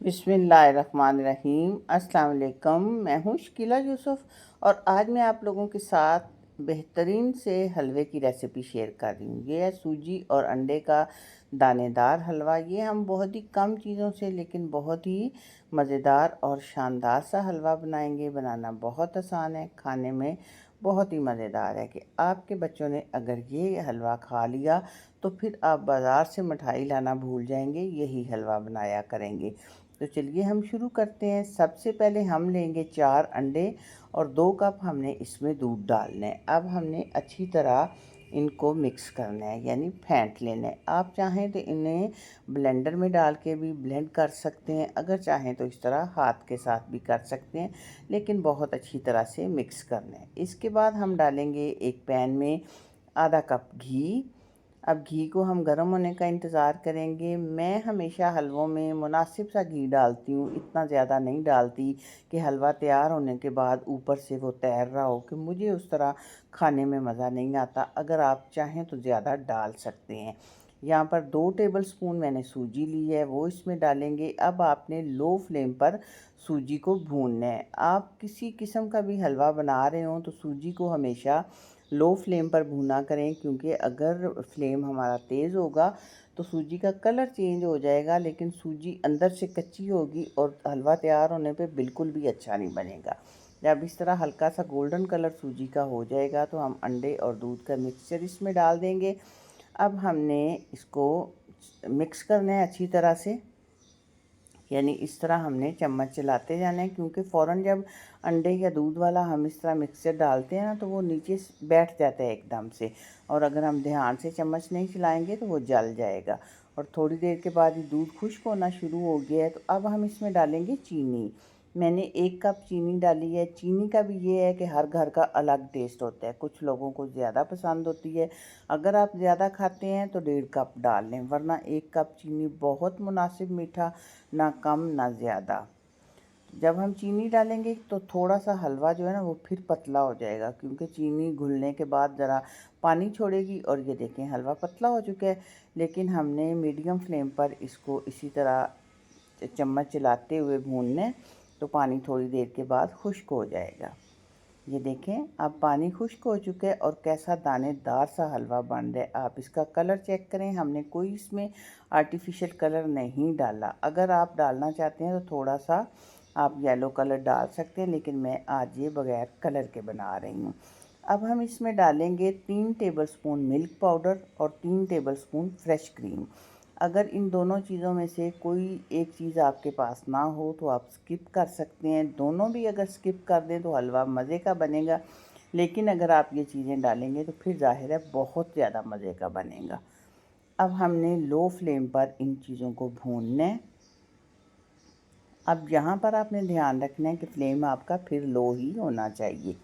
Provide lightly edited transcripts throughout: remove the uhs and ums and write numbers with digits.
बिस्मिल्लाहिर्रहमानिर्रहीम। अस्सलाम वालेकुम। मैं हूँ शकीला यूसुफ और आज मैं आप लोगों के साथ बेहतरीन से हलवे की रेसिपी शेयर कर रही हूँ। ये है सूजी और अंडे का दानेदार हलवा। ये हम बहुत ही कम चीज़ों से लेकिन बहुत ही मज़ेदार और शानदार सा हलवा बनाएंगे। बनाना बहुत आसान है, खाने में बहुत ही मज़ेदार है कि आपके बच्चों ने अगर ये हलवा खा लिया तो फिर आप बाज़ार से मिठाई लाना भूल जाएंगे, यही हलवा बनाया करेंगे। तो चलिए हम शुरू करते हैं। सबसे पहले हम लेंगे 4 अंडे और 2 कप हमने इसमें दूध डालना है। अब हमने अच्छी तरह इनको मिक्स करना है, यानी फेंट लेना है। आप चाहें तो इन्हें ब्लेंडर में डाल के भी ब्लेंड कर सकते हैं, अगर चाहें तो इस तरह हाथ के साथ भी कर सकते हैं, लेकिन बहुत अच्छी तरह से मिक्स करना है। इसके बाद हम डालेंगे एक पैन में आधा कप घी। अब घी को हम गर्म होने का इंतज़ार करेंगे। मैं हमेशा हलवों में मुनासिब सा घी डालती हूँ, इतना ज़्यादा नहीं डालती कि हलवा तैयार होने के बाद ऊपर से वो तैर रहा हो, कि मुझे उस तरह खाने में मज़ा नहीं आता। अगर आप चाहें तो ज़्यादा डाल सकते हैं। यहाँ पर 2 टेबल स्पून मैंने सूजी ली है, वो इसमें डालेंगे। अब आपने लो फ्लेम पर सूजी को भूनना है। आप किसी किस्म का भी हलवा बना रहे हो तो सूजी को हमेशा लो फ्लेम पर भूना करें, क्योंकि अगर फ्लेम हमारा तेज़ होगा तो सूजी का कलर चेंज हो जाएगा, लेकिन सूजी अंदर से कच्ची होगी और हलवा तैयार होने पे बिल्कुल भी अच्छा नहीं बनेगा। जब इस तरह हल्का सा गोल्डन कलर सूजी का हो जाएगा तो हम अंडे और दूध का मिक्सचर इसमें डाल देंगे। अब हमने इसको मिक्स करना है अच्छी तरह से, यानी इस तरह हमने चम्मच चलाते जाना है, क्योंकि फ़ौरन जब अंडे या दूध वाला हम इस तरह मिक्सचर डालते हैं ना तो वो नीचे बैठ जाता है एकदम से, और अगर हम ध्यान से चम्मच नहीं चलाएंगे तो वो जल जाएगा। और थोड़ी देर के बाद ये दूध खुश्क होना शुरू हो गया है, तो अब हम इसमें डालेंगे चीनी। मैंने 1 कप चीनी डाली है। चीनी का भी ये है कि हर घर का अलग टेस्ट होता है, कुछ लोगों को ज़्यादा पसंद होती है। अगर आप ज़्यादा खाते हैं तो 1.5 कप डाल लें, वरना 1 कप चीनी बहुत मुनासिब मीठा, ना कम ना ज़्यादा। जब हम चीनी डालेंगे तो थोड़ा सा हलवा जो है ना वो फिर पतला हो जाएगा, क्योंकि चीनी घुलने के बाद ज़रा पानी छोड़ेगी। और ये देखें हलवा पतला हो चुका है, लेकिन हमने मीडियम फ्लेम पर इसको इसी तरह चम्मच चलाते हुए भूनना है, तो पानी थोड़ी देर के बाद खुश्क हो जाएगा। ये देखें अब पानी खुश्क हो चुका है और कैसा दानेदार सा हलवा बन रहा है। आप इसका कलर चेक करें, हमने कोई इसमें आर्टिफिशियल कलर नहीं डाला। अगर आप डालना चाहते हैं तो थोड़ा सा आप येलो कलर डाल सकते हैं, लेकिन मैं आज ये बगैर कलर के बना रही हूँ। अब हम इसमें डालेंगे 3 टेबलस्पून मिल्क पाउडर और 3 टेबलस्पून फ्रेश क्रीम। अगर इन दोनों चीज़ों में से कोई एक चीज़ आपके पास ना हो तो आप स्किप कर सकते हैं। दोनों भी अगर स्किप कर दें तो हलवा मज़े का बनेगा, लेकिन अगर आप ये चीज़ें डालेंगे तो फिर ज़ाहिर है बहुत ज़्यादा मज़े का बनेगा। अब हमने लो फ्लेम पर इन चीज़ों को भूनना है। अब यहाँ पर आपने ध्यान रखना है कि फ्लेम आपका फिर लो ही होना चाहिए,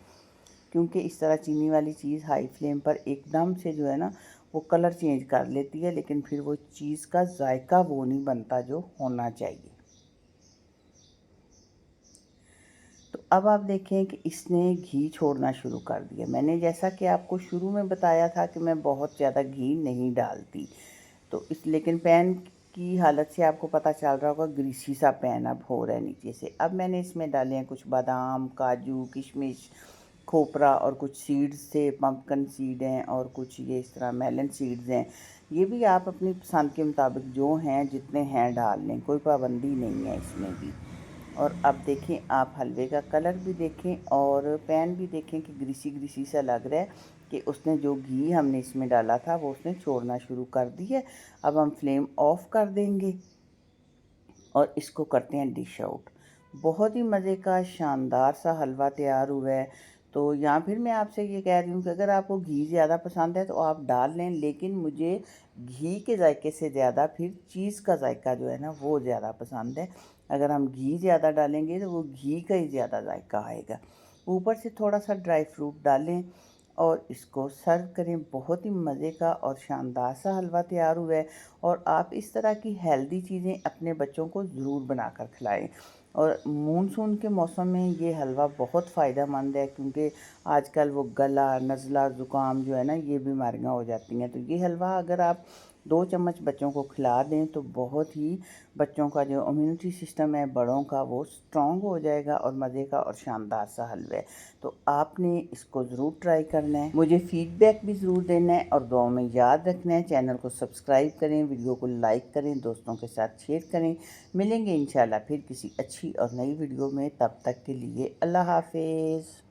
क्योंकि इस तरह चीनी वाली चीज़ हाई फ्लेम पर एकदम से जो है ना वो कलर चेंज कर लेती है, लेकिन फिर वो चीज़ का जायका वो नहीं बनता जो होना चाहिए। तो अब आप देखें कि इसने घी छोड़ना शुरू कर दिया। मैंने जैसा कि आपको शुरू में बताया था कि मैं बहुत ज़्यादा घी नहीं डालती, तो इस लेकिन पैन की हालत से आपको पता चल रहा होगा ग्रीसी सा पैन अब हो रहा है नीचे से। अब मैंने इसमें डाले हैं कुछ बादाम, काजू, किशमिश, खोपरा और कुछ सीड्स थे, पम्पकिन सीड हैं और कुछ ये इस तरह मेलन सीड्स हैं। ये भी आप अपनी पसंद के मुताबिक जो हैं जितने हैं डाल लें, कोई पाबंदी नहीं है इसमें भी। और अब देखें आप हलवे का कलर भी देखें और पैन भी देखें कि ग्रीसी ग्रीसी सा लग रहा है, कि उसने जो घी हमने इसमें डाला था वो उसने छोड़ना शुरू कर दी है। अब हम फ्लेम ऑफ कर देंगे और इसको करते हैं डिश आउट। बहुत ही मज़े का शानदार सा हलवा तैयार हुआ है। तो यहाँ फिर मैं आपसे ये कह रही हूँ कि अगर आपको घी ज़्यादा पसंद है तो आप डाल लें, लेकिन मुझे घी के जायके से ज़्यादा फिर चीज़ का जायका जो है ना वो ज़्यादा पसंद है। अगर हम घी ज़्यादा डालेंगे तो वो घी का ही ज़्यादा जायका आएगा। ऊपर से थोड़ा सा ड्राई फ्रूट डालें और इसको सर्व करें। बहुत ही मज़े का और शानदार सा हलवा तैयार हुआ है। और आप इस तरह की हेल्दी चीज़ें अपने बच्चों को ज़रूर बनाकर खिलाएं। और मानसून के मौसम में ये हलवा बहुत फ़ायदेमंद है, क्योंकि आजकल वो गला, नज़ला, ज़ुकाम जो है ना ये बीमारियां हो जाती हैं। तो ये हलवा अगर आप 2 चम्मच बच्चों को खिला दें तो बहुत ही बच्चों का जो इम्यूनिटी सिस्टम है बड़ों का वो स्ट्रॉन्ग हो जाएगा और मज़े का और शानदार सा हलवा है। तो आपने इसको ज़रूर ट्राई करना है, मुझे फ़ीडबैक भी ज़रूर देना है और दुआ में याद रखना है। चैनल को सब्सक्राइब करें, वीडियो को लाइक करें, दोस्तों के साथ शेयर करें। मिलेंगे इंशाल्लाह फिर किसी अच्छी और नई वीडियो में, तब तक के लिए अल्लाह हाफ़िज़।